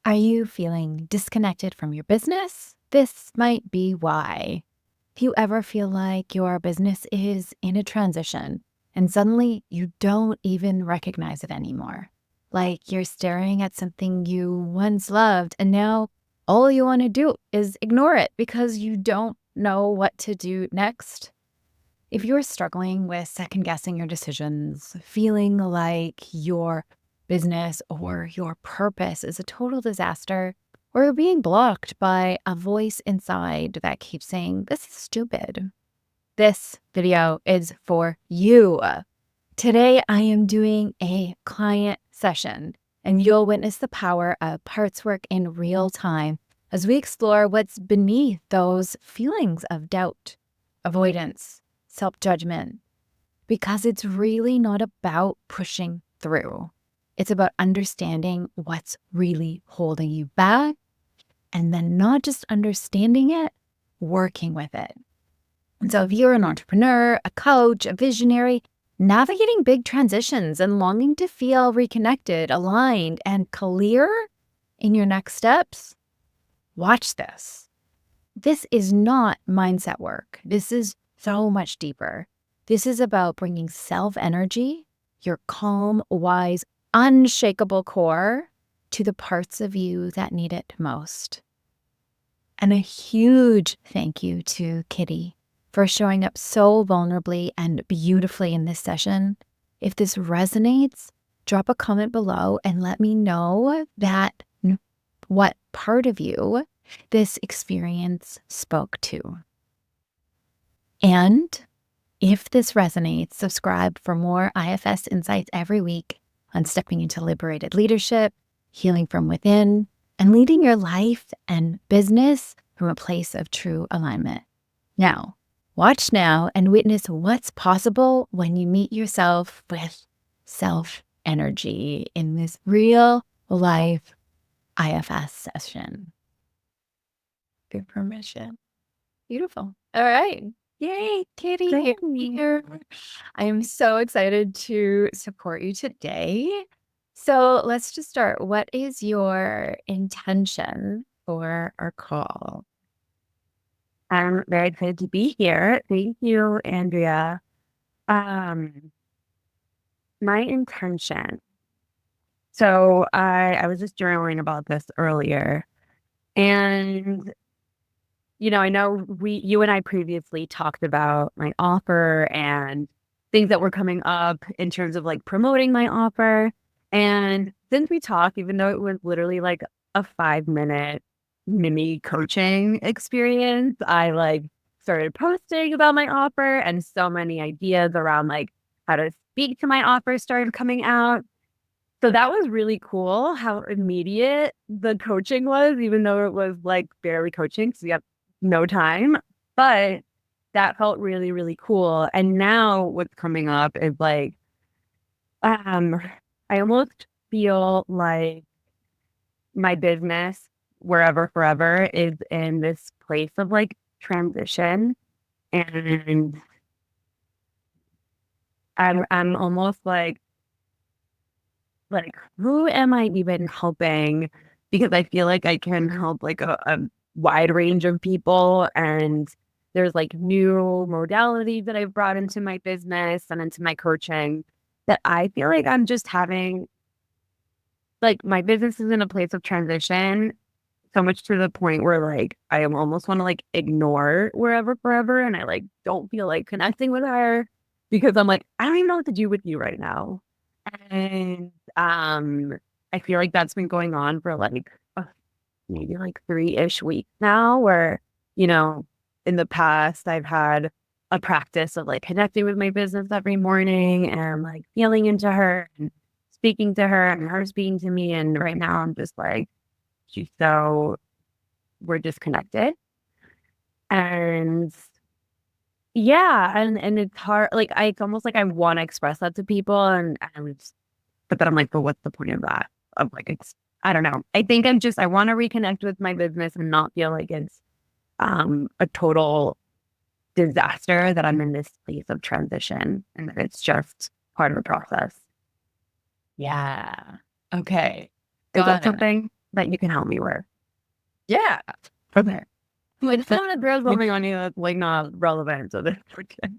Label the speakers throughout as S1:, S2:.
S1: Are you feeling disconnected from your business? This might be why. If you ever feel like your business is in a transition and suddenly you don't even recognize it anymore, like you're staring at something you once loved and now all you want to do is ignore it because you don't know what to do next. If you're struggling with second guessing your decisions, feeling like your business or your purpose is a total disaster, or you're being blocked by a voice inside that keeps saying, "This is stupid," this video is for you. Today, I am doing a client session, and you'll witness the power of parts work in real time as we explore what's beneath those feelings of doubt, avoidance, self-judgment, because it's really not about pushing through. It's about understanding what's really holding you back, and then not just understanding it, working with it. And so if you're an entrepreneur, a coach, a visionary, navigating big transitions and longing to feel reconnected, aligned, and clear in your next steps, watch this. This is not mindset work. This is so much deeper. This is about bringing self-energy, your calm, wise, unshakable core, to the parts of you that need it most. And a huge thank you to Kitty for showing up so vulnerably and beautifully in this session. If this resonates, drop a comment below and let me know what part of you this experience spoke to. And if this resonates, subscribe for more IFS insights every week on stepping into liberated leadership, healing from within, and leading your life and business from a place of true alignment. Now, watch now and witness what's possible when you meet yourself with self-energy in this real life IFS session. Good permission. Beautiful. All right. Yay, Katie,
S2: Great.
S1: here. I am so excited to support you today. So let's just start. What is your intention for our call?
S2: I'm very excited to be here. Thank you, Andrea. My intention. So I was just journaling about this earlier, and I know you and I previously talked about my offer and things that were coming up in terms of like promoting my offer. And since we talked, even though it was literally like a 5-minute mini coaching experience, I like started posting about my offer, and so many ideas around like how to speak to my offer started coming out. So that was really cool how immediate the coaching was, even though it was like barely coaching because we have no time. But that felt really, really cool. And now what's coming up is like, I almost feel like my business, wherever forever, is in this place of like transition. And I'm almost like who am I even helping? Because I feel like I can help like a wide range of people, and there's like new modalities that I've brought into my business and into my coaching that I feel like I'm just having, like, my business is in a place of transition so much to the point where like I am almost want to like ignore wherever forever, and I like don't feel like connecting with her because I'm like, I don't even know what to do with you right now. And I feel like that's been going on for like maybe like 3-ish weeks now, where, in the past I've had a practice of like connecting with my business every morning and like feeling into her and speaking to her and her speaking to me. And right now I'm just like, we're disconnected. And yeah, and it's hard. Like it's almost like I want to express that to people, but then I'm like, but what's the point of that? Of like, I don't know. I think I want to reconnect with my business and not feel like it's a total disaster, that I'm in this place of transition and that it's just part of the process.
S1: Yeah. Okay.
S2: Is that
S1: Got it.
S2: something? that you can help me with?
S1: Yeah. Okay.
S2: Like, it's not there's something on you that's like not relevant. So that's okay.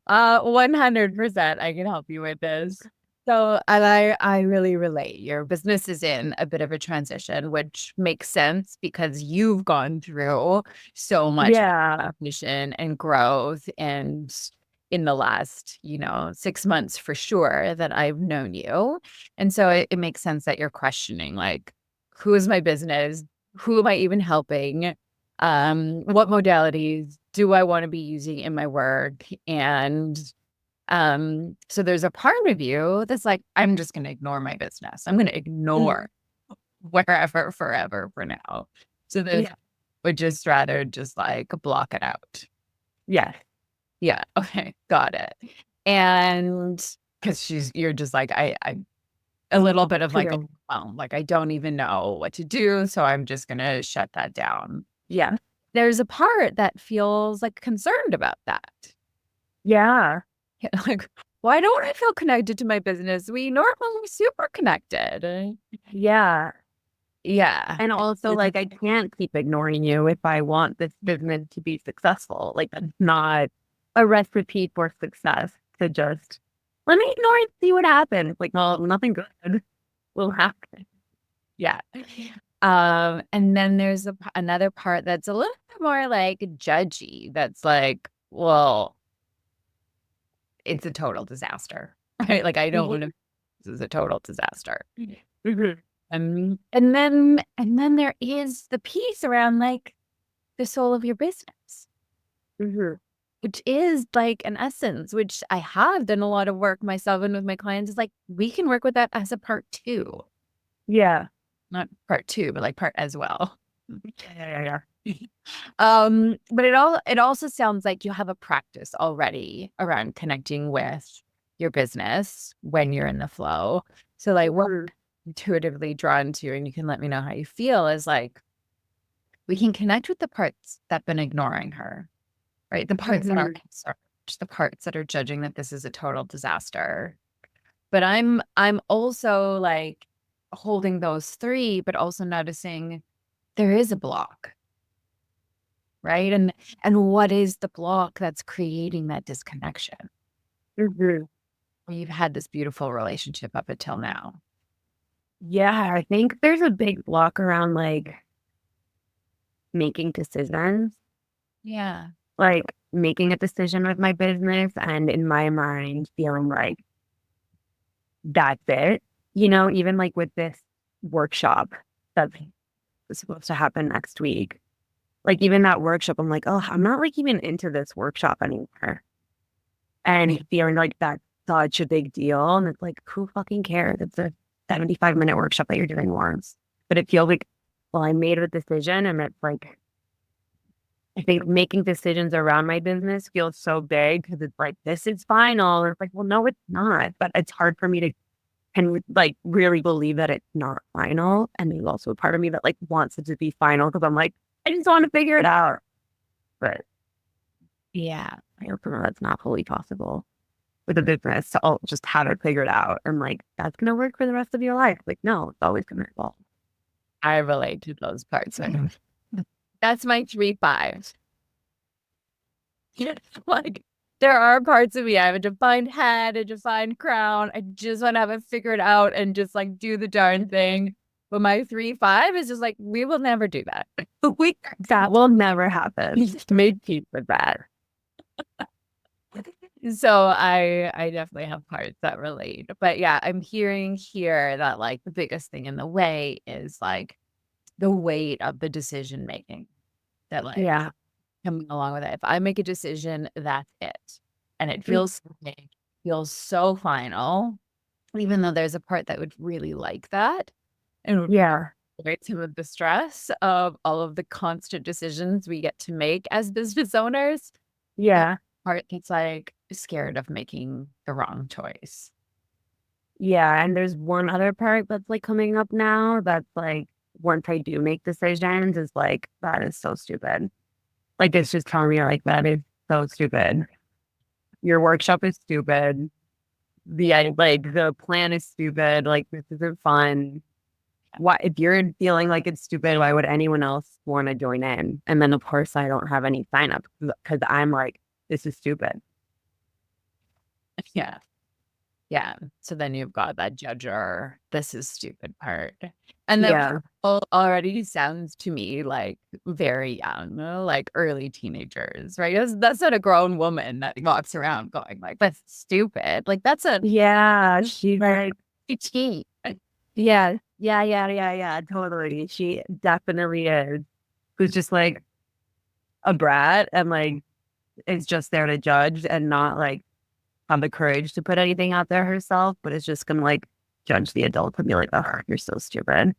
S1: 100% I can help you with this. So, and I really relate. Your business is in a bit of a transition, which makes sense because you've gone through so much
S2: Yeah.
S1: mission and growth and in the last, 6 months for sure that I've known you. And so it makes sense that you're questioning like, who is my business? Who am I even helping? What modalities do I want to be using in my work? And so there's a part of you that's like, I'm just going to ignore my business. I'm going to ignore wherever forever for now. So this
S2: Yeah.
S1: would just rather just like block it out.
S2: Yeah.
S1: Yeah. Okay. Got it. And because you're just like, I a little bit of like,
S2: True.
S1: like I don't even know what to do. So I'm just going to shut that down.
S2: Yeah.
S1: There's a part that feels like concerned about that.
S2: Yeah.
S1: Like, why don't I feel connected to my business? We normally super connected.
S2: Yeah.
S1: Yeah.
S2: And also, like, I can't keep ignoring you if I want this business to be successful. Like, that's not a recipe for success to just let me ignore and see what happens. Like, no, nothing good will happen.
S1: Yeah. And then there's another part that's a little bit more like judgy. That's like, well, it's a total disaster, right? Like I don't want to. This is a total disaster.
S2: Mhm.
S1: And then there is the piece around like the soul of your business,
S2: Mhm.
S1: which is like an essence, which I have done a lot of work myself and with my clients. Is like we can work with that as a part two,
S2: Yeah.
S1: not part two, but like part as well.
S2: Yeah.
S1: But it also sounds like you have a practice already around connecting with your business when you're in the flow. So like what we're intuitively drawn to, and you can let me know how you feel, is like we can connect with the parts that have been ignoring her, right? The parts that are concerned, the parts that are judging that this is a total disaster. But I'm also like holding those three, but also noticing there is a block, right? And what is the block that's creating that disconnection?
S2: Mhm.
S1: You've had this beautiful relationship up until now.
S2: Yeah. I think there's a big block around like making decisions,
S1: Yeah.
S2: like making a decision with my business, and in my mind, feeling like that's it. Even like with this workshop that's supposed to happen next week. Like even that workshop, I'm like, oh, I'm not like even into this workshop anymore. And feeling like that's such a big deal. And it's like, who fucking cares? It's a 75-minute workshop that you're doing once. But it feels like, well, I made a decision, and it's like, I think making decisions around my business feels so big because it's like, this is final. And it's like, well, no, it's not. But it's hard for me to can like really believe that it's not final. And there's also a part of me that like wants it to be final because I'm like, I just want to figure it out. But
S1: Yeah.
S2: I also know that's not fully possible with a business to all just have it figured out. And like, that's going to work for the rest of your life. Like, no, it's always going to evolve.
S1: I relate to those parts. That's my 3-5. Like there are parts of me. I have a defined head, a defined crown. I just want to have it figured out and just like do the darn thing. But my 3-5 is just like, we will never do that.
S2: That will never happen. Just made peace with that.
S1: So I definitely have parts that relate. But yeah, I'm hearing here that like the biggest thing in the way is like the weight of the decision making that like
S2: Yeah.
S1: coming along with it. If I make a decision, that's it. And it
S2: Mm.
S1: feels big, feels so final, even though there's a part that would really like that and would
S2: Yeah.
S1: avoid some of the stress of all of the constant decisions we get to make as business owners. That
S2: Yeah.
S1: part that's like scared of making the wrong choice.
S2: Yeah. And there's one other part that's like coming up now that's like, once I do make decisions, is like, that is so stupid. Like, it's just telling me, like, that is so stupid. Your workshop is stupid. Like, the plan is stupid. Like, this isn't fun. why, if you're feeling like it's stupid, why would anyone else want to join in? And then of course I don't have any signups because I'm like, this is stupid.
S1: Yeah. Yeah. So then you've got that judger, this is stupid part. And that
S2: Yeah.
S1: already sounds to me like very young, like early teenagers, right? That's not a grown woman that walks around going like, that's stupid. Like that's a
S2: Yeah. She's like,
S1: tea.
S2: yeah, yeah. Totally. She definitely is. Who's just like a brat and like is just there to judge and not like have the courage to put anything out there herself, but is just gonna like judge the adult and be like, oh, you're so stupid.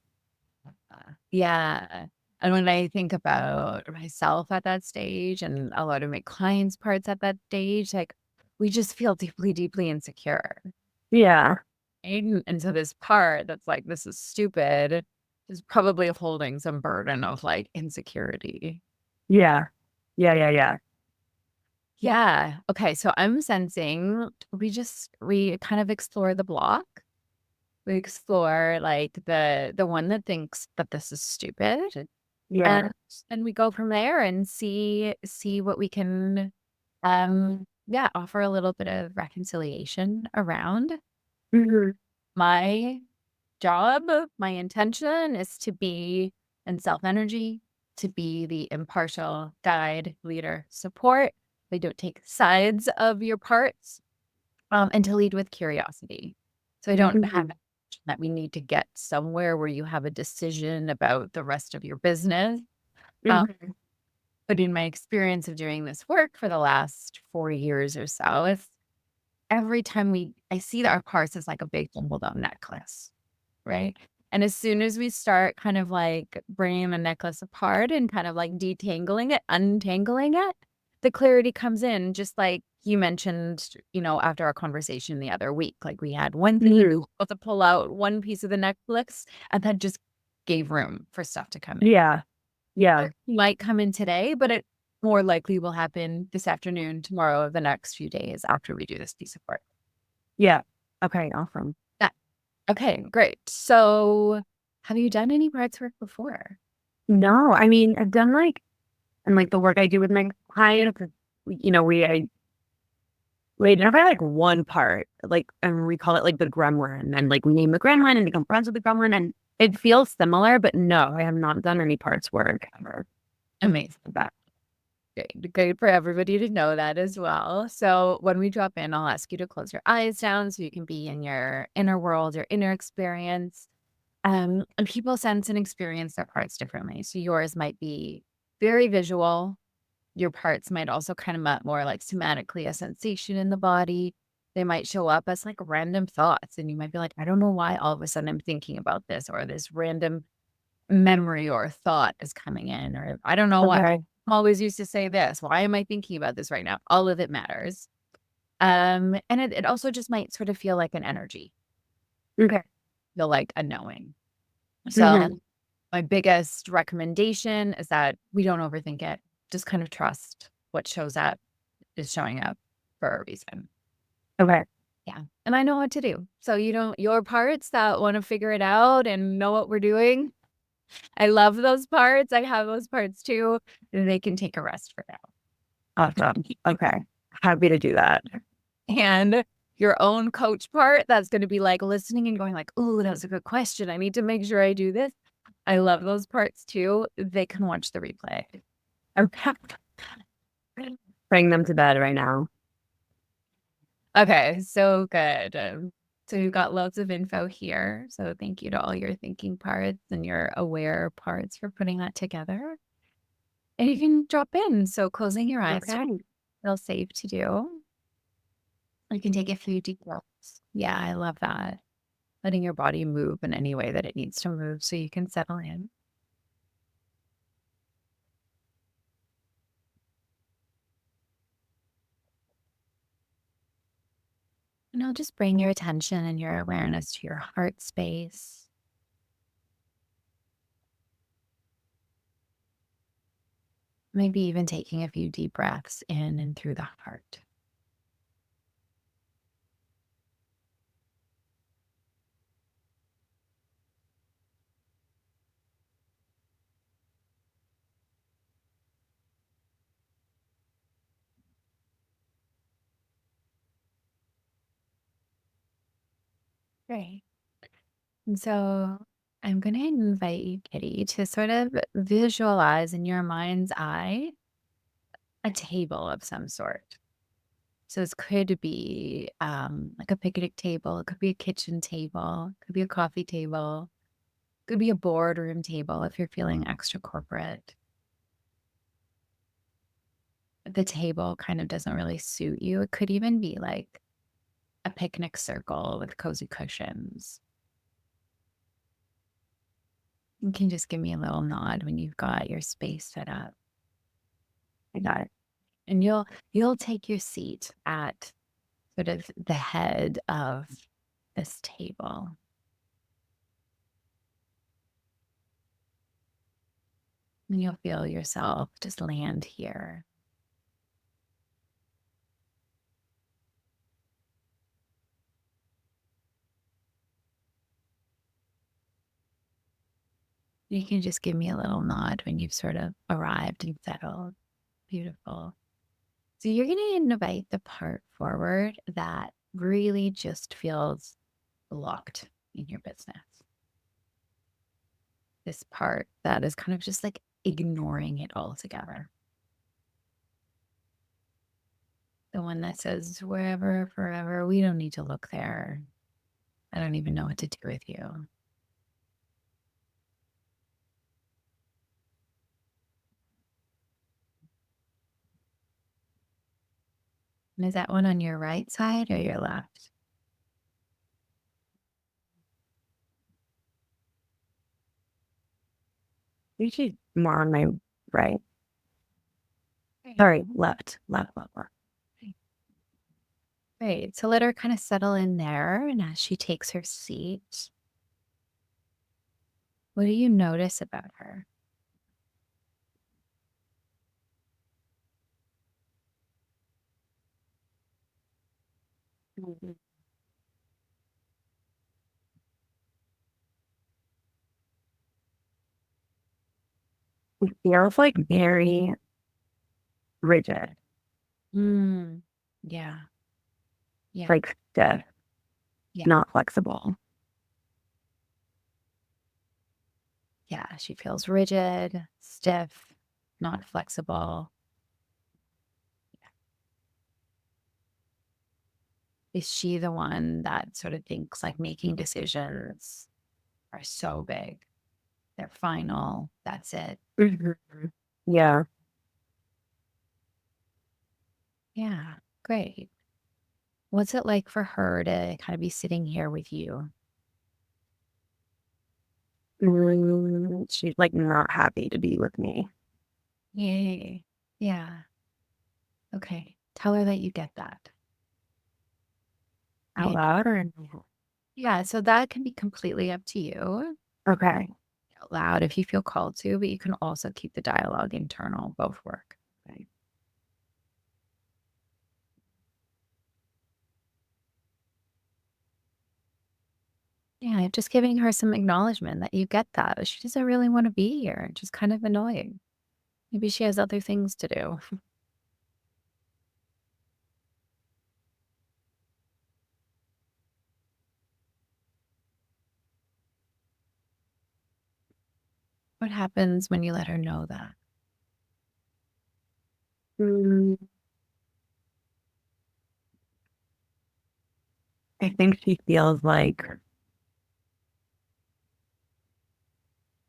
S1: Yeah. And when I think about myself at that stage and a lot of my clients' parts at that stage, like we just feel deeply, deeply insecure.
S2: Yeah.
S1: And so this part that's like, this is stupid is probably holding some burden of like insecurity.
S2: Yeah. Yeah.
S1: Yeah. Okay. So I'm sensing we kind of explore the block. We explore like the one that thinks that this is stupid.
S2: Yeah.
S1: And and we go from there and see what we can yeah, offer a little bit of reconciliation around.
S2: Hmm.
S1: My job, my intention is to be in self energy, to be the impartial guide, leader, support. They don't take sides of your parts, and to lead with curiosity. So I don't have that we need to get somewhere where you have a decision about the rest of your business. Um,
S2: Hmm.
S1: but in my experience of doing this work for the last 4 years or so, it's every time I see that our parts as like a big tumbled down necklace. Right? And as soon as we start kind of like bringing the necklace apart and kind of like detangling it, untangling it, the clarity comes in, just like you mentioned, after our conversation the other week. Like we had one thing, we were able to pull out one piece of the necklace, and that just gave room for stuff to come in.
S2: Yeah. Yeah.
S1: It might come in today, but it more likely will happen this afternoon, tomorrow, the next few days after we do this piece of work.
S2: Yeah. Okay. Awesome.
S1: Okay, great. So, have you done any parts work before?
S2: No, I mean, I've done like, and like the work I do with my clients, we identify like one part, like, and we call it like the gremlin. And like we name the gremlin and become friends with the gremlin. And it feels similar, but no, I have not done any parts work ever.
S1: Amazing. That great for everybody to know that as well. So, when we drop in, I'll ask you to close your eyes down so you can be in your inner world, your inner experience. And people sense and experience their parts differently. So, yours might be very visual. Your parts might also kind of more like somatically a sensation in the body. They might show up as like random thoughts, and you might be like, I don't know why all of a sudden I'm thinking about this, or this random memory or thought is coming in, or I don't know why
S2: Okay.
S1: I'm always used to say this. Why am I thinking about this right now? All of it matters. And it also just might sort of feel like an energy,
S2: Okay.
S1: feel like a knowing. So
S2: Hmm.
S1: my biggest recommendation is that we don't overthink it. Just kind of trust what shows up is showing up for a reason.
S2: Okay.
S1: Yeah. And I know what to do. So your parts that want to figure it out and know what we're doing. I love those parts. I have those parts too. They can take a rest for now.
S2: Awesome. Okay. Happy to do that.
S1: And your own coach part, that's going to be like listening and going like, "Oh, that was a good question. I need to make sure I do this." I love those parts too. They can watch the replay.
S2: Okay. Bring them to bed right now.
S1: Okay, so good. So you've got loads of info here. So thank you to all your thinking parts and your aware parts for putting that together. And you can drop in. So closing your eyes,
S2: Okay.
S1: feel safe to do. You can take a few deep breaths. Yeah, I love that. Letting your body move in any way that it needs to move so you can settle in. And I'll just bring your attention and your awareness to your heart space. Maybe even taking a few deep breaths in and through the heart. Great. And so I'm going to invite you, Kitty, to sort of visualize in your mind's eye a table of some sort. So this could be like a picnic table, it could be a kitchen table, it could be a coffee table, it could be a boardroom table if you're feeling extra corporate. The table kind of doesn't really suit you. It could even be like a picnic circle with cozy cushions. You can just give me a little nod when you've got your space set up.
S2: I got it.
S1: And you'll take your seat at sort of the head of this table. And you'll feel yourself just land here. You can just give me a little nod when you've sort of arrived and settled. Beautiful. So you're going to invite the part forward that really just feels blocked in your business. This part that is kind of just like ignoring it altogether. The one that says, wherever, forever, we don't need to look there. I don't even know what to do with you. And is that one on your right side or your left?
S2: Usually more on my right.
S1: Great.
S2: Sorry, left, left, left, left.
S1: Great. So let her kind of settle in there. And as she takes her seat, what do you notice about her?
S2: Mhm. It feels like very rigid,
S1: Mm, yeah. Yeah.
S2: like stiff,
S1: Yeah.
S2: not flexible.
S1: Yeah. She feels rigid, stiff, not flexible. Is she the one that sort of thinks like making decisions are so big? They're final. That's it.
S2: Mhm. Yeah.
S1: Yeah. Great. What's it like for her to kind of be sitting here with you?
S2: She's like not happy to be with me.
S1: Yay. Yeah. Okay. Tell her that you get that.
S2: Out
S1: Okay.
S2: loud or
S1: Yeah. So that can be completely up to you.
S2: okay.
S1: Out loud if you feel called to, but you can also keep the dialogue internal. Both work.
S2: Okay.
S1: Yeah. Just giving her some acknowledgement that you get that. She doesn't really want to be here. Just kind of annoying. Maybe she has other things to do. What happens when you let her know that?
S2: Mm, I think she feels like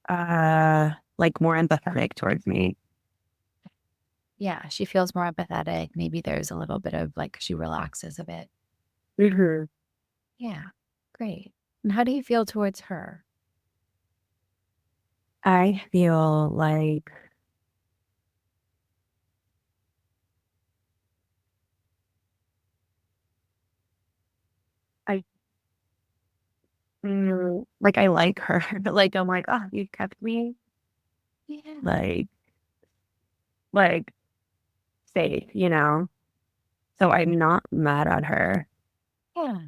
S2: more empathetic towards me.
S1: Yeah, she feels more empathetic. Maybe there's a little bit of like she relaxes a bit.
S2: Hmm.
S1: Yeah, great. And how do you feel towards her?
S2: I feel like I like I like her. Like I'm like, oh, you kept me
S1: Yeah.
S2: like like safe, you know? So I'm not mad at her.
S1: Yeah.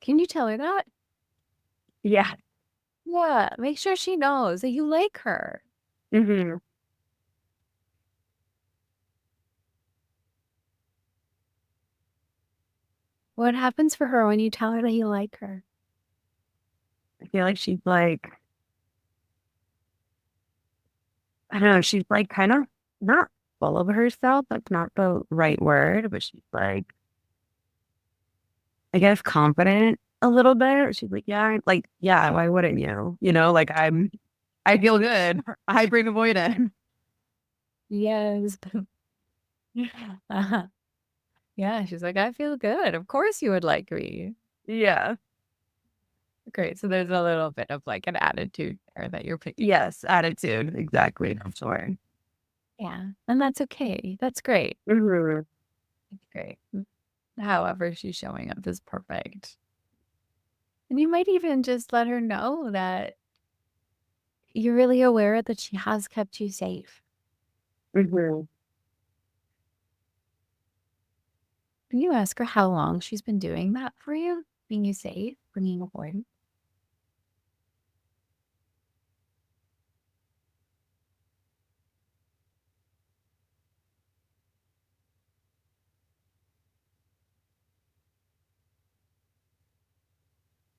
S1: Can you tell her that?
S2: Yeah.
S1: Yeah. Make sure she knows that you like her.
S2: Hmm.
S1: What happens for her when you tell her that you like her?
S2: I feel like she's like, I don't know, she's like kind of not full of herself. That's not the right word, but she's like, I guess confident a little bit. She's like, yeah, like, yeah, why wouldn't you? You know, like I feel good. I bring avoidance.
S1: Yes. Uh-huh. Yeah, she's like, I feel good. Of course you would like me.
S2: Yeah.
S1: Great. So there's a little bit of like an attitude there that you're picking.
S2: Yes. Attitude. Exactly. I'm sure.
S1: Yeah. And that's okay. That's great.
S2: Mhm.
S1: That's great. However, she's showing up is perfect. And you might even just let her know that you're really aware that she has kept you safe.
S2: Mhm.
S1: Can you ask her how long she's been doing that for you? Being you safe, bringing avoidance?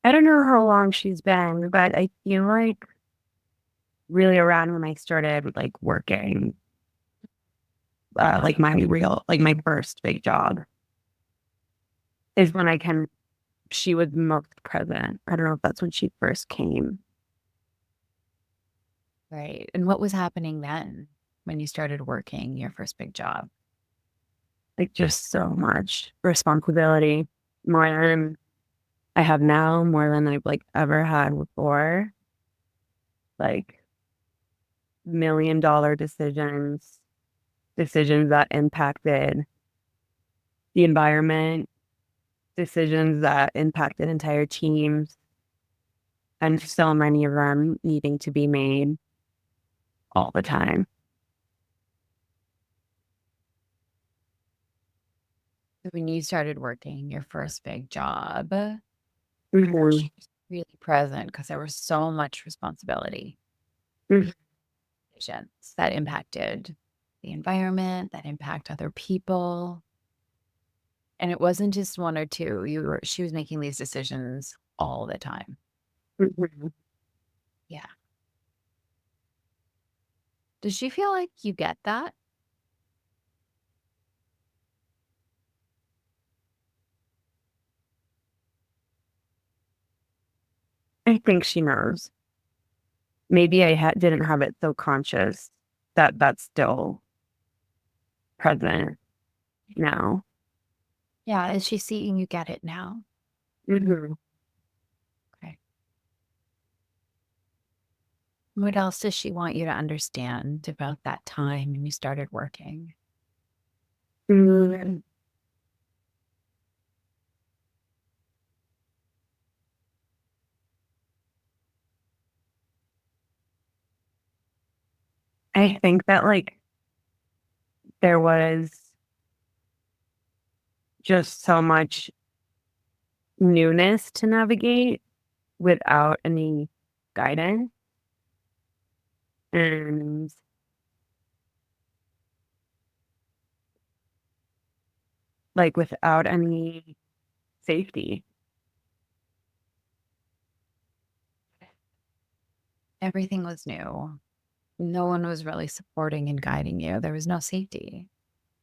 S2: I don't know how long she's been, but I feel like really around when I started like working, like like my first big job is when she was most present. I don't know if that's when she first came.
S1: Right. And what was happening then when you started working your first big job?
S2: Like just so much responsibility, more than I have now, more than I've like ever had before. Like $1 million decisions, decisions that impacted the environment, decisions that impacted entire teams, and so many of them needing to be made all the time.
S1: So when you started working your first big job,
S2: Mhm.
S1: she was really present because there was so much responsibility,
S2: Mhm.
S1: decisions that impacted the environment, that impact other people. And it wasn't just one or two. She was making these decisions all the time.
S2: Mhm.
S1: Yeah. Does she feel like you get that?
S2: I think she knows. Maybe didn't have it so conscious that that's still present now.
S1: Yeah. Is she seeing you get it now?
S2: Mhm.
S1: Okay. What else does she want you to understand about that time when you started working?
S2: Mm, I think that like there was just so much newness to navigate without any guidance and like without any safety.
S1: Everything was new. No one was really supporting and guiding you. There was no safety.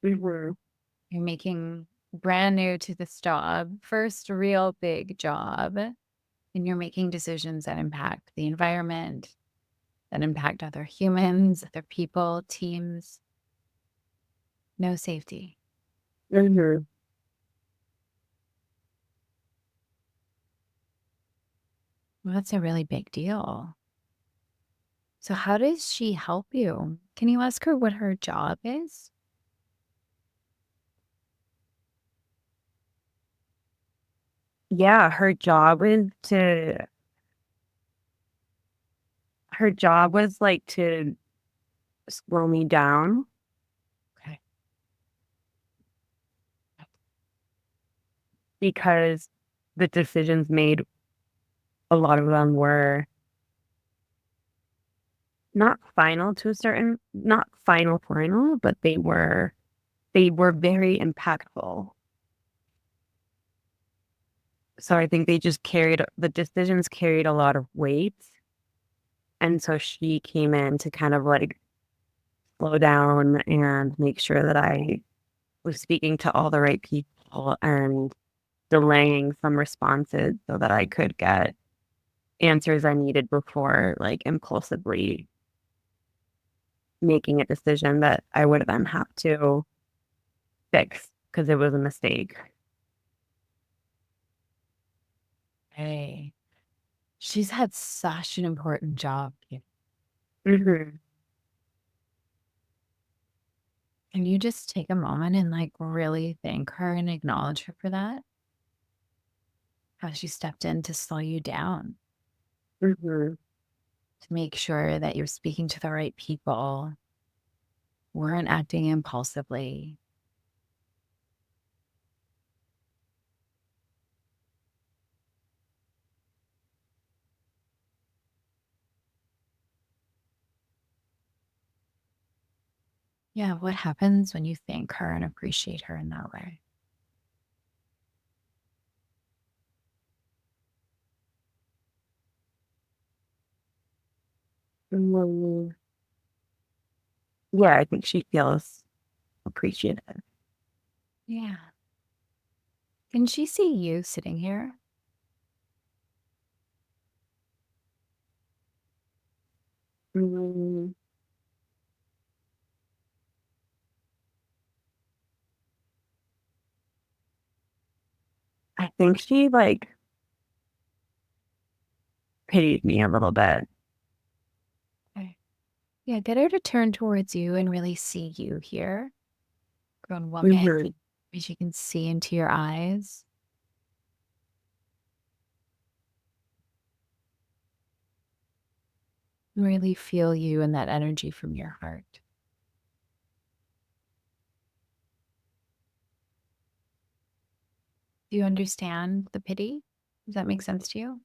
S2: Mhm.
S1: You're making brand new to this job, first real big job, and you're making decisions that impact the environment, that impact other humans, other people, teams. No safety.
S2: Mhm.
S1: Well, that's a really big deal. So, how does she help you? Can you ask her what her job is?
S2: Yeah, her job was like to slow me down
S1: Okay.
S2: because the decisions made, a lot of them were not final, but they were very impactful. So I think the decisions carried a lot of weight. And so she came in to kind of like slow down and make sure that I was speaking to all the right people and delaying some responses so that I could get answers I needed before like impulsively making a decision that I would then have to fix because it was a mistake.
S1: Hey, she's had such an important job.
S2: Hmm.
S1: Can you just take a moment and like really thank her and acknowledge her for that? How she stepped in to slow you down,
S2: Hmm.
S1: to make sure that you're speaking to the right people, weren't acting impulsively. Yeah, what happens when you thank her and appreciate her in that way?
S2: Yeah, I think she feels appreciated.
S1: Yeah. Can she see you sitting here?
S2: Mm, I think she like pitied me a little bit.
S1: Okay. Yeah, get her to turn towards you and really see you here. Grown woman.
S2: Hmm.
S1: Maybe she can see into your eyes, really feel you and that energy from your heart. Do you understand the pity? Does that make sense to you?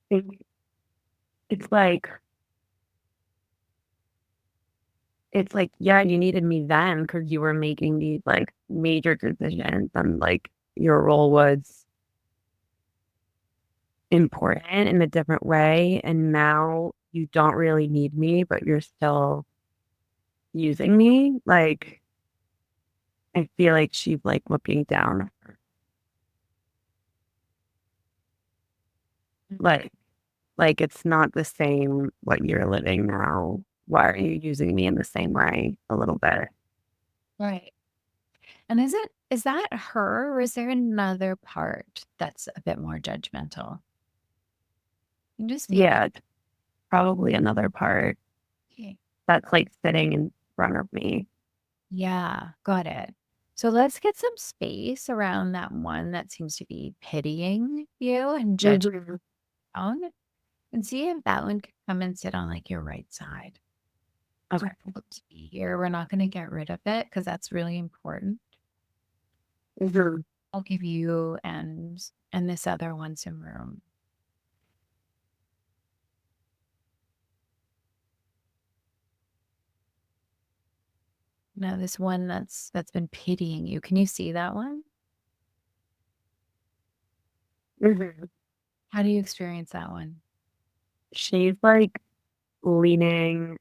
S2: Think it's like yeah, you needed me then because you were making these like major decisions and like your role was important in a different way. And now you don't really need me, but you're still using me. Like, I feel like she's like looking down. Like, like it's not the same what you're living now. Why are you using me in the same way a little bit?
S1: Right. And is that her or is there another part that's a bit more judgmental? You just feel
S2: Yeah, probably another part
S1: okay.
S2: that's like sitting in front of me.
S1: Yeah, got it. So let's get some space around that one that seems to be pitying you and judging
S2: Mhm.
S1: down and see if that one can come and sit on like your right side. So
S2: Okay.
S1: to be here, we're not going to get rid of it because that's really important.
S2: Mhm.
S1: I'll give you and this other one some room. Now this one that's been pitying you. Can you see that one?
S2: Mhm.
S1: How do you experience that one?
S2: She's like leaning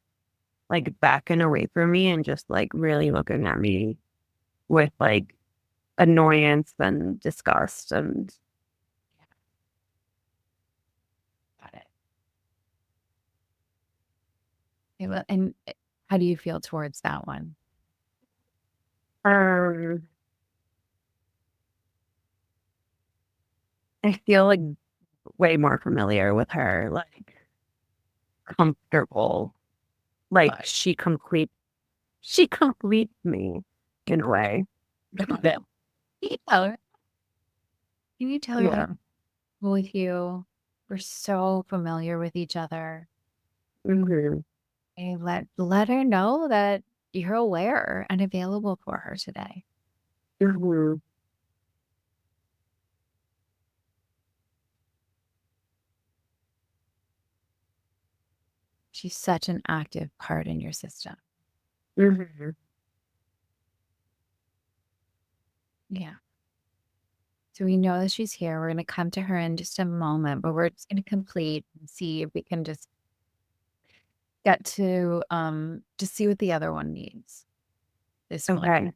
S2: like back and away from me and just like really looking at me with like annoyance and disgust and
S1: Got it. Okay, well, and how do you feel towards that one?
S2: um I feel like way more familiar with her, like comfortable. Like she completes me in a way.
S1: Got it. Can you tell her? Can you tell her
S2: Yeah.
S1: that I'm with you? We're so familiar with each other.
S2: Hmm.
S1: And let her know that you're aware and available for her today.
S2: Hmm.
S1: She's such an active part in your system.
S2: Hmm.
S1: Yeah. So we know that she's here. We're going to come to her in just a moment, but we're just going to complete and see if we can just get to just see what the other one needs. This one
S2: Okay.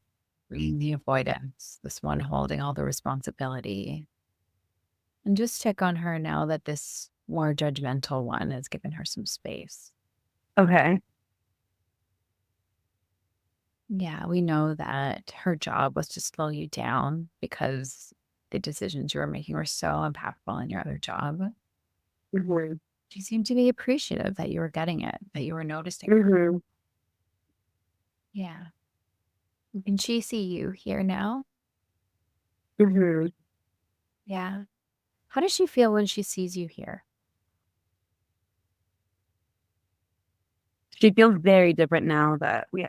S1: bringing the avoidance, this one holding all the responsibility. And just check on her now that this more judgmental one has given her some space.
S2: Okay.
S1: Yeah, we know that her job was to slow you down because the decisions you were making were so impactful in your other job.
S2: Mm-hmm.
S1: She seemed to be appreciative that you were getting it, that you were noticing.
S2: Mm-hmm.
S1: Yeah. Can she see you here now?
S2: Mm-hmm.
S1: Yeah. How does she feel when she sees you here?
S2: She feels very different now that we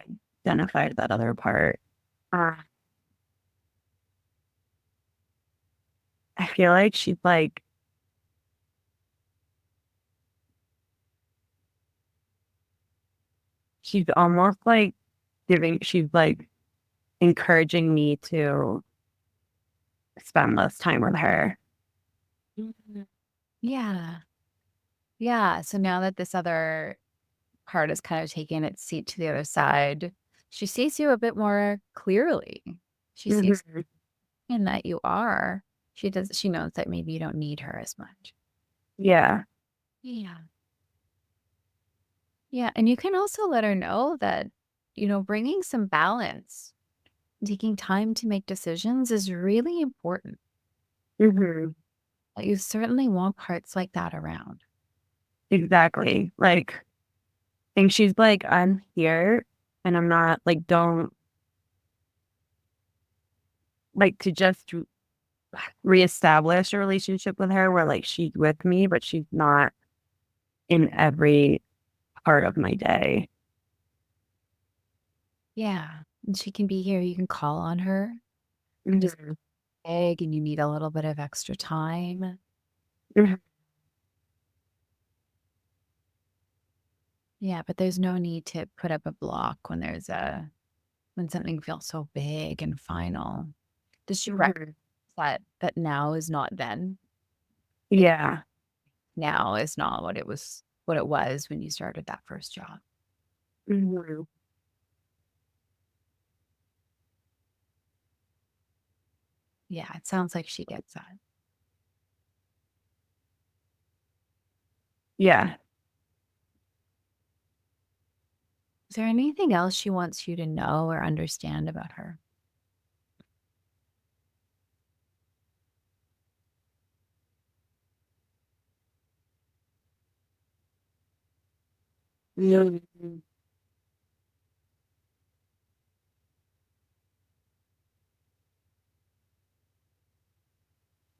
S2: identified that other part. Uh, I feel like she's almost like she's like encouraging me to spend less time with her.
S1: Mhm. Yeah. Yeah. So now that this other part is kind of taking its seat to the other side, she sees you a bit more clearly. She sees
S2: Mm-hmm.
S1: in that you are. She knows that maybe you don't need her as much.
S2: Yeah.
S1: Yeah. Yeah. And you can also let her know that, bringing some balance, taking time to make decisions is really important.
S2: Mm-hmm.
S1: Like, you certainly want parts like that around.
S2: Exactly. Like, think she's like, I'm here and I'm not like, don't like to just reestablish a relationship with her where like she's with me, but she's not in every part of my day.
S1: Yeah. And she can be here. You can call on her. Just
S2: Mhm.
S1: beg and you need a little bit of extra time.
S2: Mhm.
S1: Yeah, but there's no need to put up a block when something feels so big and final. Does she recognize
S2: Mhm.
S1: that now is not then? It
S2: Yeah.
S1: now is not what it was when you started that first job.
S2: Mhm.
S1: Yeah, it sounds like she gets that.
S2: Yeah.
S1: Is there anything else she wants you to know or understand about her?
S2: Mhm.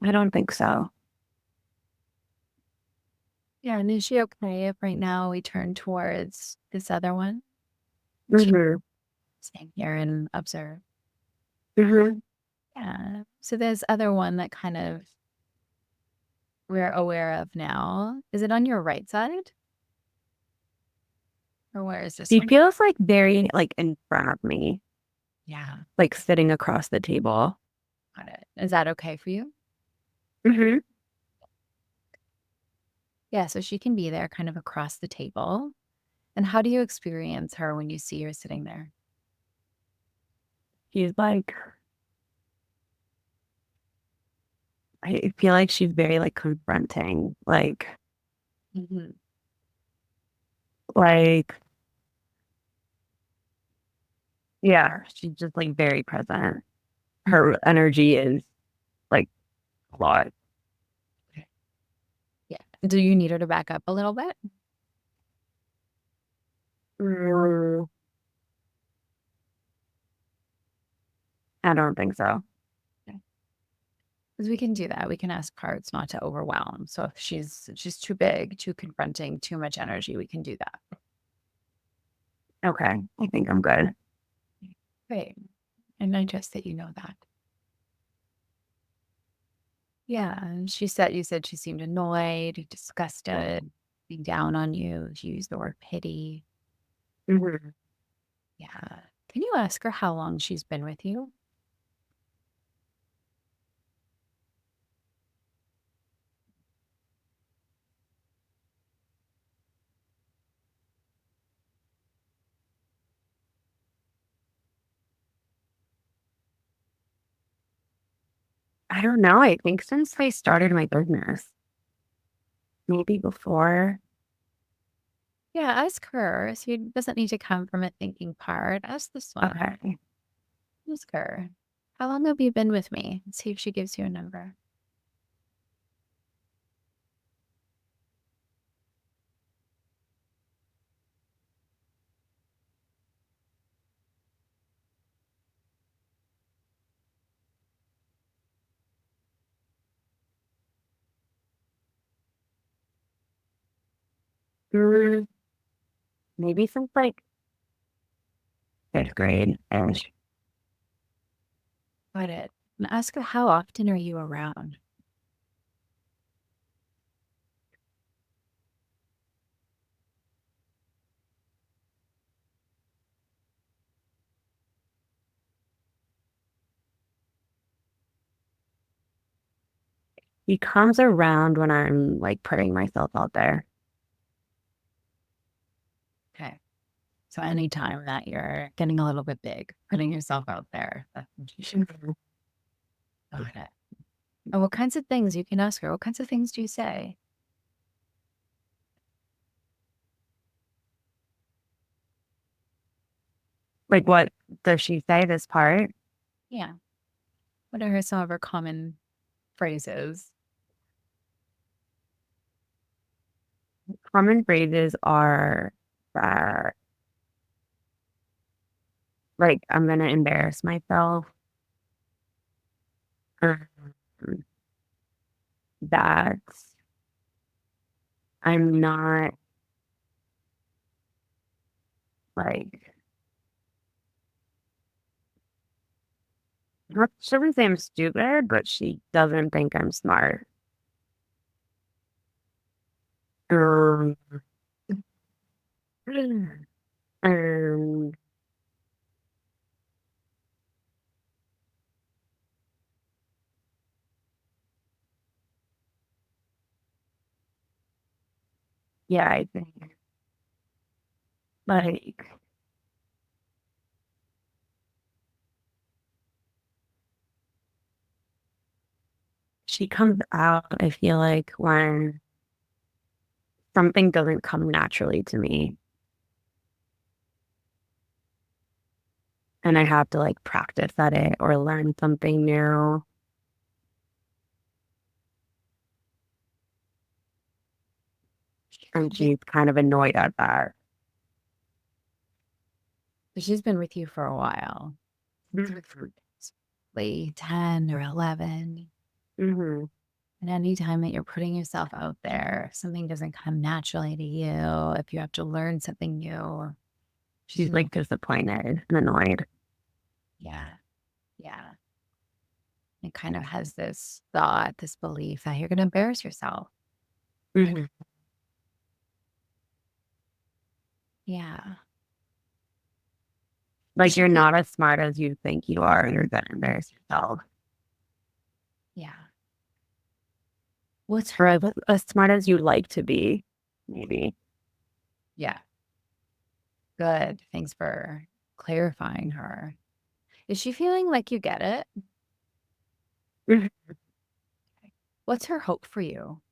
S2: I don't think so.
S1: Yeah, and is she okay if right now we turn towards this other one? She
S2: Mhm.
S1: stand here and observe.
S2: Mhm.
S1: Yeah. So there's other one that kind of we're aware of now. Is it on your right side? Or where is this
S2: She
S1: one?
S2: feels like very like in front of me,
S1: Yeah,
S2: like sitting across the table.
S1: got it. Is that okay for you?
S2: Mhm.
S1: Yeah, so she can be there kind of across the table. And how do you experience her when you see her sitting there?
S2: She's like, I feel like she's very like confronting,
S1: Hmm.
S2: like, yeah, she's just like very present. Her energy is like a lot.
S1: Yeah. Do you need her to back up a little bit?
S2: Mm, I don't think so.
S1: Because we can do that. We can ask parts not to overwhelm. So if she's too big, too confronting, too much energy, we can do that.
S2: Okay, I think I'm good.
S1: Great. And I trust that you know that. Yeah. And you said she seemed annoyed, disgusted, being down on you. She used the word pity.
S2: Mhm.
S1: Yeah. Can you ask her how long she's been with you?
S2: I don't know. I think since I started my business, maybe before.
S1: Yeah, ask her. She doesn't need to come from a thinking part. Ask this one.
S2: Okay.
S1: Ask her. How long have you been with me? Let's see if she gives you a number.
S2: Mm, maybe since like fifth grade ish.
S1: Got it. And ask her, how often are you around?
S2: He comes around when I'm like putting myself out there.
S1: Okay. So anytime that you're getting a little bit big, putting yourself out there, that's when she should. Got it. And what kinds of things you can ask her? What kinds of things do you say?
S2: Like, what does she say this part?
S1: Yeah. What are some of her common phrases?
S2: Common phrases are like, I'm gonna embarrass myself. Um, that I'm not like, she wouldn't say I'm stupid, but she doesn't think I'm smart. Um, um, yeah, I think like she comes out, I feel like, when something doesn't come naturally to me and I have to like practice at it or learn something new. And she's kind of annoyed at that.
S1: So she's been with you for a while,
S2: Mhm.
S1: like 10 or 11.
S2: Mhm.
S1: And anytime that you're putting yourself out there, if something doesn't come naturally to you, if you have to learn something new,
S2: She's like disappointed and annoyed.
S1: yeah, yeah. It kind of has this thought, this belief that you're going to embarrass yourself.
S2: Mhm.
S1: Yeah.
S2: Like, you're not as smart as you think you are. You're gonna embarrass yourself.
S1: Yeah. What's
S2: Or
S1: her?
S2: as smart as you like to be, maybe.
S1: Yeah. Good. Thanks for clarifying her. Is she feeling like you get it?
S2: Mhm.
S1: What's her hope for you?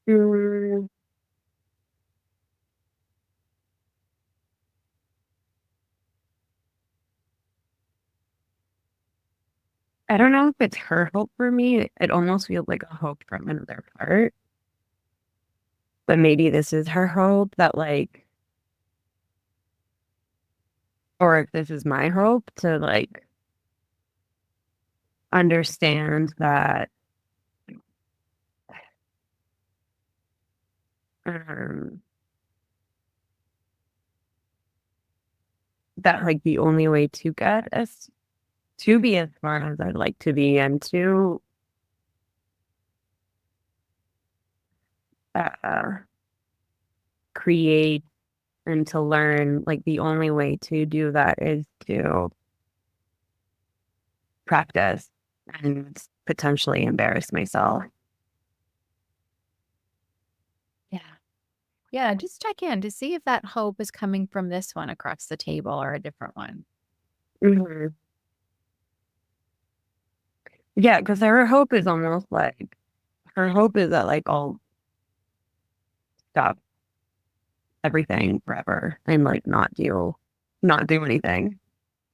S2: Mm, I don't know if it's her hope for me. It almost feels like a hope from another part. But maybe this is her hope that like, or if this is my hope to like understand that um that like the only way to get us to be as smart as I'd like to be and to uh, create and to learn, like the only way to do that is to practice and potentially embarrass myself.
S1: Yeah. Yeah, just check in to see if that hope is coming from this one across the table or a different one.
S2: Mhm. Yeah, because her hope is almost like her hope is that like I'll stop everything forever and like not do anything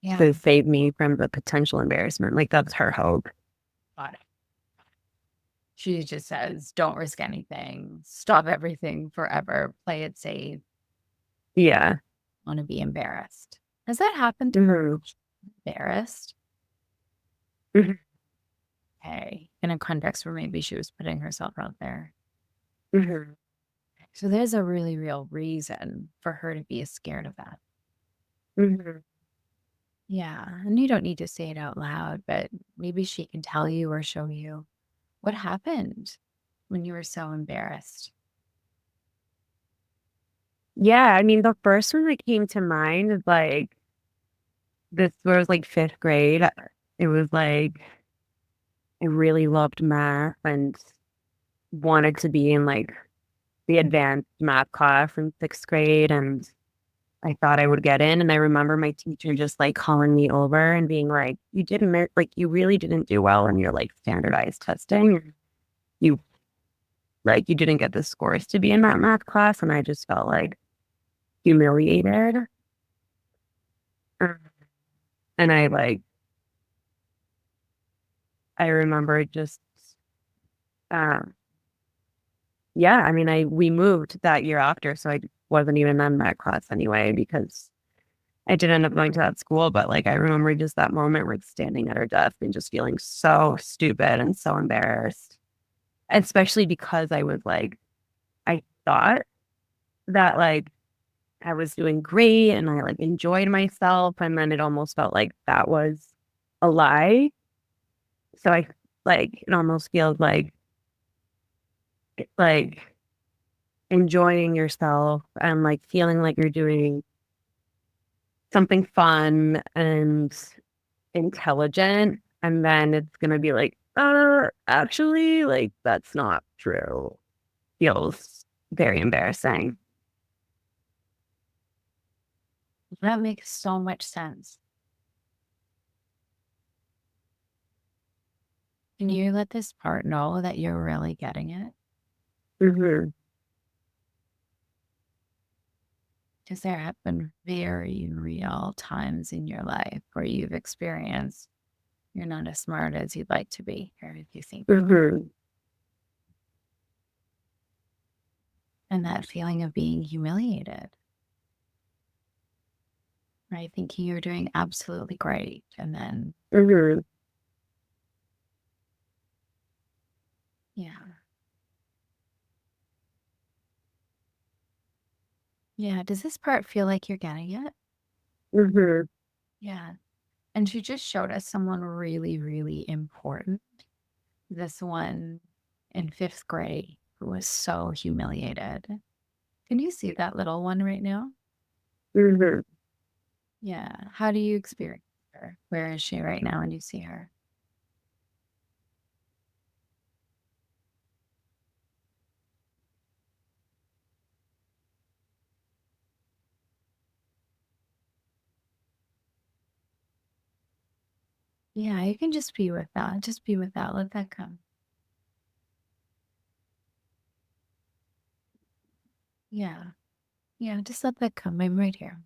S1: Yeah.
S2: to save me from the potential embarrassment. Like that's her hope.
S1: Got it. She just says, don't risk anything, stop everything forever, play it safe,
S2: Yeah.
S1: want to be embarrassed. Has that happened to
S2: Mhm.
S1: embarrassed?
S2: Mhm.
S1: Hey, in a context where maybe she was putting herself out there.
S2: Mhm.
S1: So there's a really real reason for her to be scared of that.
S2: Mhm.
S1: Yeah. And you don't need to say it out loud, but maybe she can tell you or show you what happened when you were so embarrassed.
S2: Yeah, I mean the first one that came to mind is like this was like fifth grade. It was like I really loved math and wanted to be in like the advanced math class in sixth grade, and I thought I would get in. And I remember my teacher just like calling me over and being like, "You didn't like you really didn't do well in your like standardized testing. You you didn't get the scores to be in that math class." And I just felt like humiliated. Mm. And I remember just um yeah, I mean we moved that year after, so I wasn't even in that class anyway because I did end up going to that school. But like I remember just that moment like standing at her desk and just feeling so stupid and so embarrassed. Especially because I was like I thought that like I was doing great and I like enjoyed myself, and then it almost felt like that was a lie. So I like it almost feels like enjoying yourself and like feeling like you're doing something fun and intelligent. And then it's going to be like, actually, like, that's not true. Feels very embarrassing.
S1: That makes so much sense. Can you let this part know that you're really getting it?
S2: Hmm.
S1: Because there have been very real times in your life where you've experienced you're not as smart as you'd like to be, or if you think,
S2: Hmm.
S1: and that feeling of being humiliated, right? Thinking you're doing absolutely great. And then,
S2: Hmm.
S1: yeah. Yeah. Does this part feel like you're getting it?
S2: Hmm.
S1: Yeah. And she just showed us someone really, really important. This one in fifth grade who was so humiliated. Can you see that little one right now?
S2: Hmm.
S1: Yeah. How do you experience her? Where is she right now when you see her? Yeah, you can just be with that. Just be with that. Let that come. Yeah. Yeah, just let that come. I'm right here.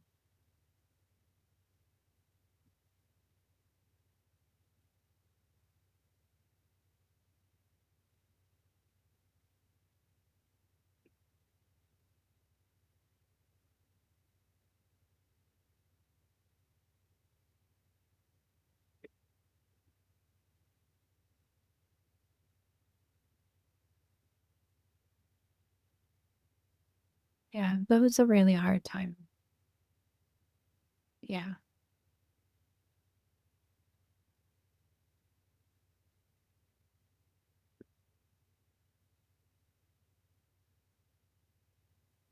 S1: Yeah, that was a really hard time. Yeah.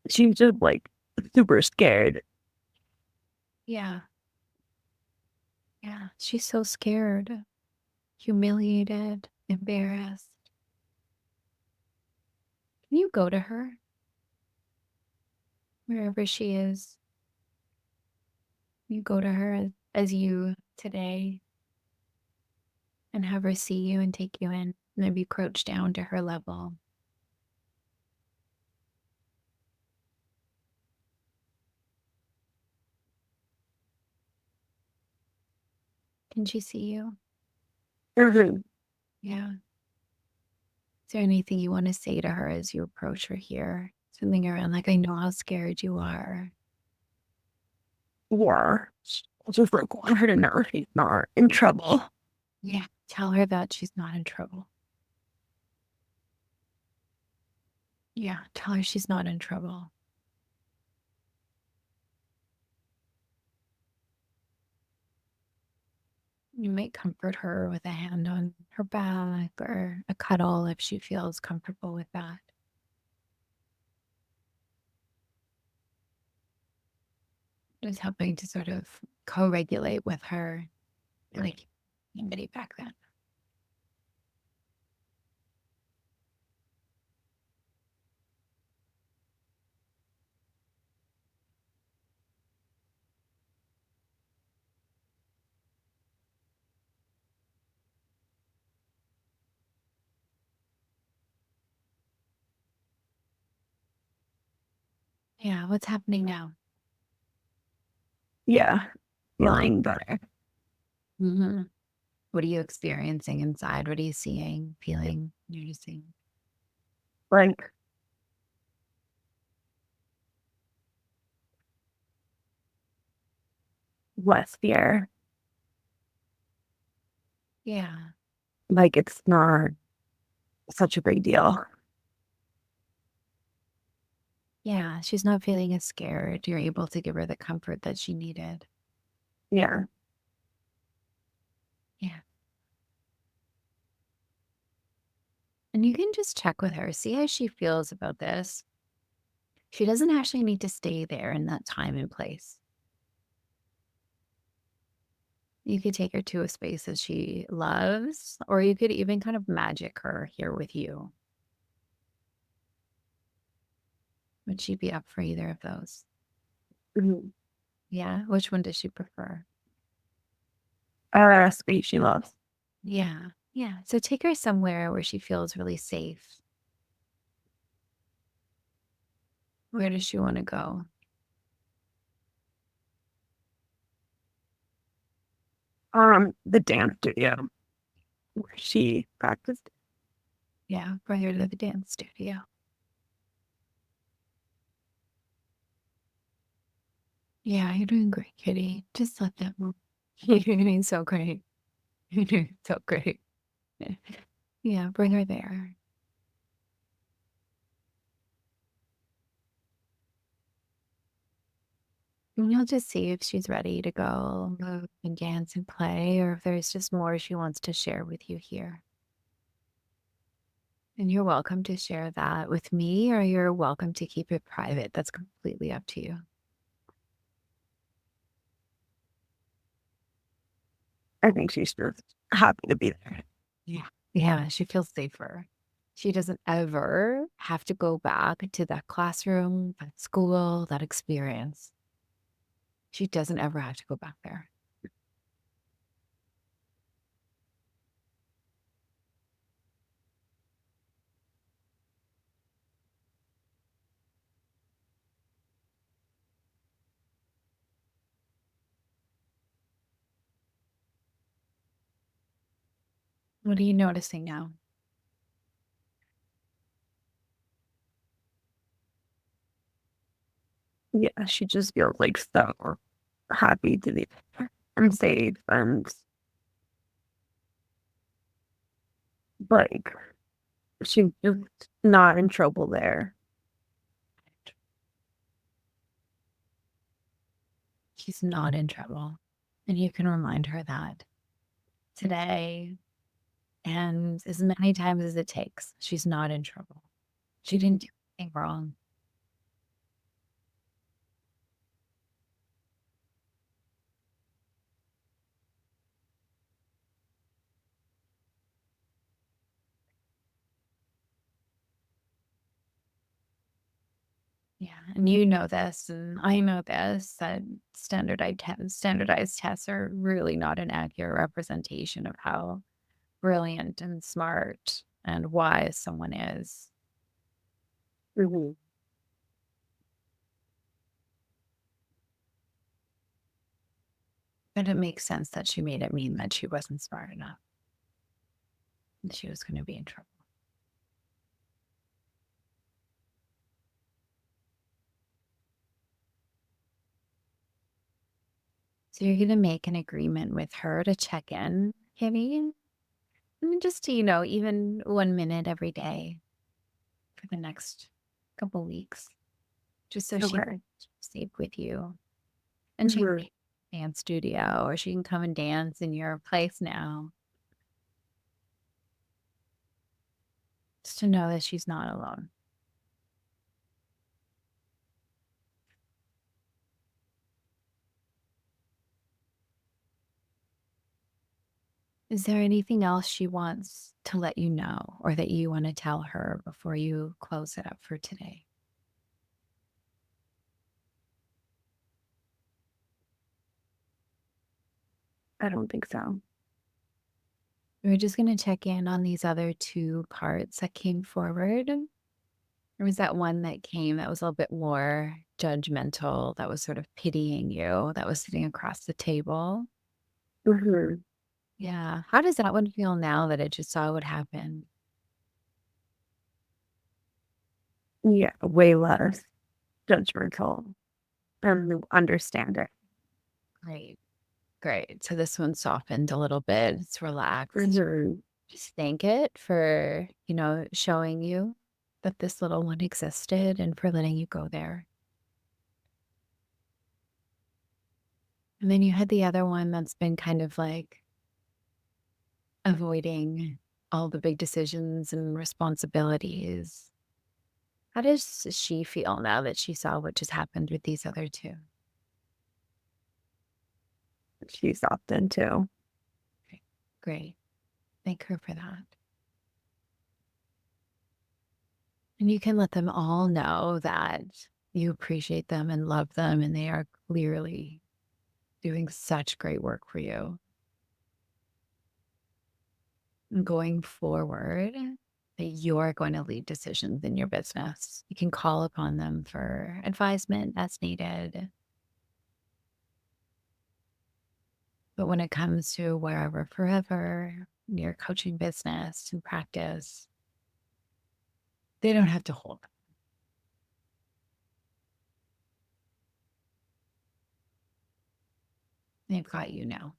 S2: She's just like super scared.
S1: Yeah. Yeah. She's so scared, humiliated, embarrassed. Can you go to her? wherever she is. You go to her as you today and have her see you and take you in. Maybe crouch down to her level. Can she see you?
S2: Mhm.
S1: Yeah. Is there anything you want to say to her as you approach her here? Something around like, I know how scared you are.
S2: Yeah. I just like want her to know she's not in trouble.
S1: Yeah. Tell her that she's not in trouble. Yeah. Tell her she's not in trouble. You might comfort her with a hand on her back or a cuddle if she feels comfortable with that. Just helping to sort of co regulate with her, like anybody back then. Yeah. What's happening now?
S2: Yeah. Feeling better.
S1: Hmm. What are you experiencing inside? What are you seeing, feeling, noticing?
S2: Like less fear.
S1: Yeah.
S2: Like it's not such a big deal.
S1: Yeah. She's not feeling as scared. You're able to give her the comfort that she needed.
S2: Yeah.
S1: Yeah. And you can just check with her, see how she feels about this. She doesn't actually need to stay there in that time and place. You could take her to a space that she loves, or you could even kind of magic her here with you. Would she be up for either of those?
S2: Mhm.
S1: Yeah. Which one does she prefer?
S2: Sweet she loves.
S1: Yeah. Yeah. So take her somewhere where she feels really safe. Where does she want to go?
S2: The dance studio where she practiced.
S1: Yeah. Bring her to the dance studio. Yeah. You're doing great, Kitty. Just let them. You're doing so great. You're doing so great. Yeah. Bring her there. And you'll just see if she's ready to go move and dance and play, or if there's just more she wants to share with you here. And you're welcome to share that with me, or you're welcome to keep it private. That's completely up to you.
S2: I think she's just happy to be there.
S1: Yeah. Yeah, she feels safer. She doesn't ever have to go back to that classroom, that school, that experience. She doesn't ever have to go back there. What are you noticing now?
S2: Yeah, she just feels like so happy to be there and safe and like she's just not in trouble there.
S1: She's not in trouble. And you can remind her that today and as many times as it takes, she's not in trouble. She didn't do anything wrong. Yeah, and you know this, and I know this, that standardized tests are really not an accurate representation of how brilliant and smart and wise someone is.
S2: Mhm.
S1: But it makes sense that she made it mean that she wasn't smart enough and she was going to be in trouble. So you're going to make an agreement with her to check in, Kimmy, and just, even 1 minute every day for the next couple weeks, just so she
S2: Okay.
S1: can sleep with you. And she can
S2: Mhm.
S1: be in a dance studio or she can come and dance in your place now, just to know that she's not alone. Is there anything else she wants to let you know or that you want to tell her before you close it up for today?
S2: I don't think so.
S1: We're just going to check in on these other two parts that came forward. There was that one that came that was a little bit more judgmental, that was sort of pitying you, that was sitting across the table.
S2: Mhm.
S1: Yeah. How does that one feel now that it just saw what happened?
S2: Yeah, way less judgmental and understanding.
S1: Great. Great. So this one softened a little bit. It's relaxed.
S2: Mhm.
S1: Just thank it for, showing you that this little one existed and for letting you go there. And then you had the other one that's been kind of like avoiding all the big decisions and responsibilities. How does she feel now that she saw what just happened with these other two?
S2: She's often too.
S1: Great. Great. Thank her for that. And you can let them all know that you appreciate them and love them, and they are clearly doing such great work for you. And going forward, that you're going to lead decisions in your business. You can call upon them for advisement as needed. But when it comes to wherever forever, your coaching business and practice, they don't have to hold. They've got you now.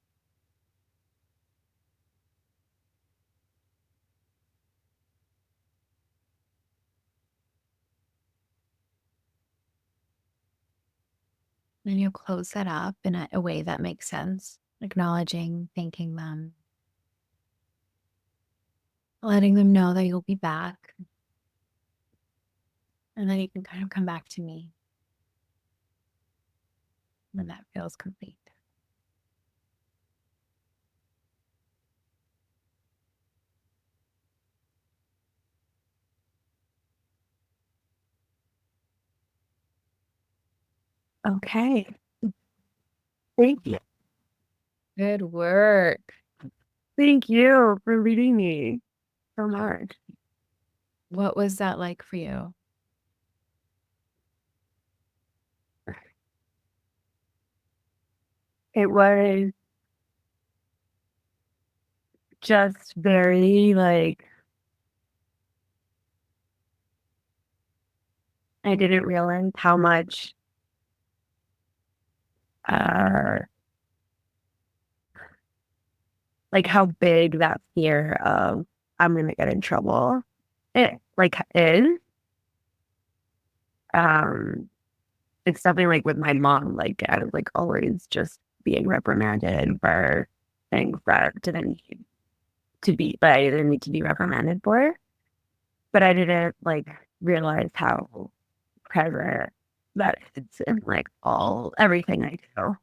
S1: And you'll close that up in a way that makes sense, acknowledging, thanking them, letting them know that you'll be back. And then you can kind of come back to me when that feels complete.
S2: Okay. Thank you.
S1: Good work.
S2: Thank you for reading me so much.
S1: What was that like for you?
S2: It was just very like I didn't realize how much uh like how big that fear of I'm gonna get in trouble it like is. Um it's something like with my mom, like I was like always just being reprimanded for things that didn't need to be that I didn't need to be reprimanded for. But I didn't like realize how present that is in like everything I do.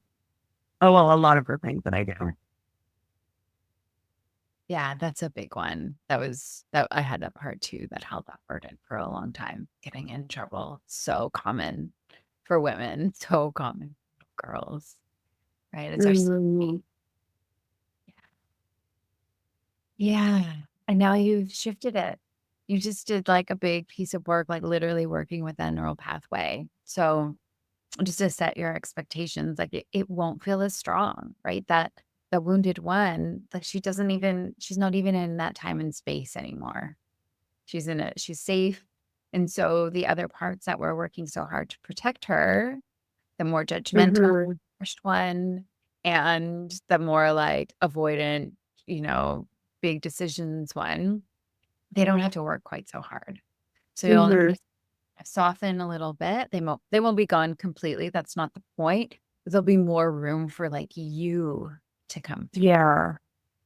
S2: Oh well, a lot of the things that I do.
S1: Yeah, that's a big one. That I had that part too that held that burden for a long time. Getting in trouble, so common for women, so common for girls, right? It's our
S2: Mhm.
S1: yeah. And now you've shifted it. You just did like a big piece of work, like literally working with that neural pathway. So just to set your expectations, like it won't feel as strong, right? That the wounded one, like she's not even in that time and space anymore. She's safe. And so the other parts that we're working so hard to protect her, the more judgmental
S2: Mhm.
S1: first one and the more like avoidant, you know, big decisions one, they don't have to work quite so hard. So you'll
S2: Mhm.
S1: soften a little bit. They won't be gone completely. That's not the point. But there'll be more room for like you to come through.
S2: Yeah.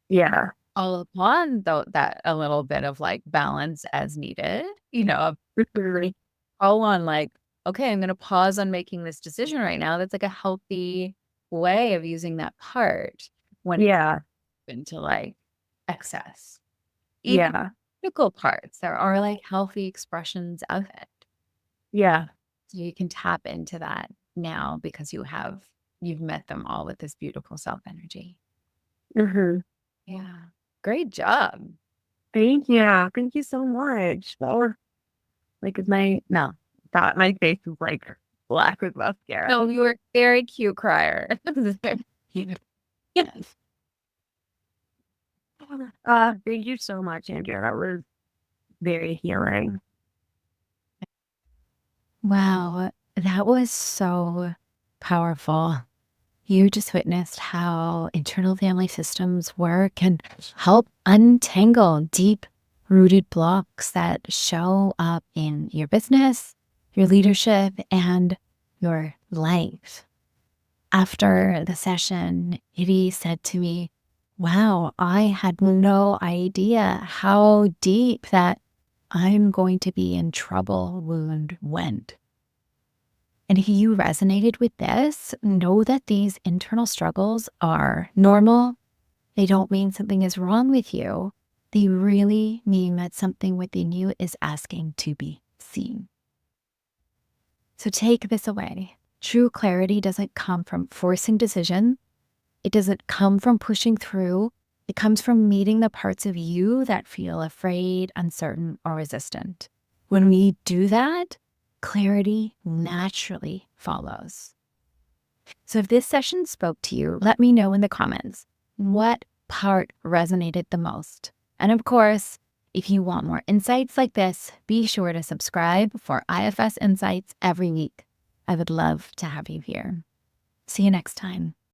S2: Yeah.
S1: All upon though that a little bit of like balance as needed,
S2: Mhm.
S1: all on like, okay, I'm gonna pause on making this decision right now. That's like a healthy way of using that part when it's
S2: Yeah.
S1: into like excess. Even
S2: Yeah.
S1: critical parts, there are like healthy expressions of it.
S2: Yeah.
S1: So you can tap into that now because you've met them all with this beautiful self energy.
S2: Mhm.
S1: Yeah. Great job.
S2: Thank you. Thank you so much. That was like my no, that my face is like black with mascara.
S1: No, you were a very cute crier. Yes.
S2: Thank you so much, Andrea. That was very healing.
S1: Wow. That was so powerful. You just witnessed how internal family systems work and help untangle deep rooted blocks that show up in your business, your leadership, and your life. After the session, Edie said to me, wow, I had no idea how deep that I'm going to be in trouble wound went. And if you resonated with this, know that these internal struggles are normal. They don't mean something is wrong with you. They really mean that something within you is asking to be seen. So take this away. True clarity doesn't come from forcing decision. It doesn't come from pushing through. It comes from meeting the parts of you that feel afraid, uncertain, or resistant. When we do that, clarity naturally follows. So if this session spoke to you, let me know in the comments what part resonated the most. And of course, if you want more insights like this, be sure to subscribe for IFS Insights every week. I would love to have you here. See you next time.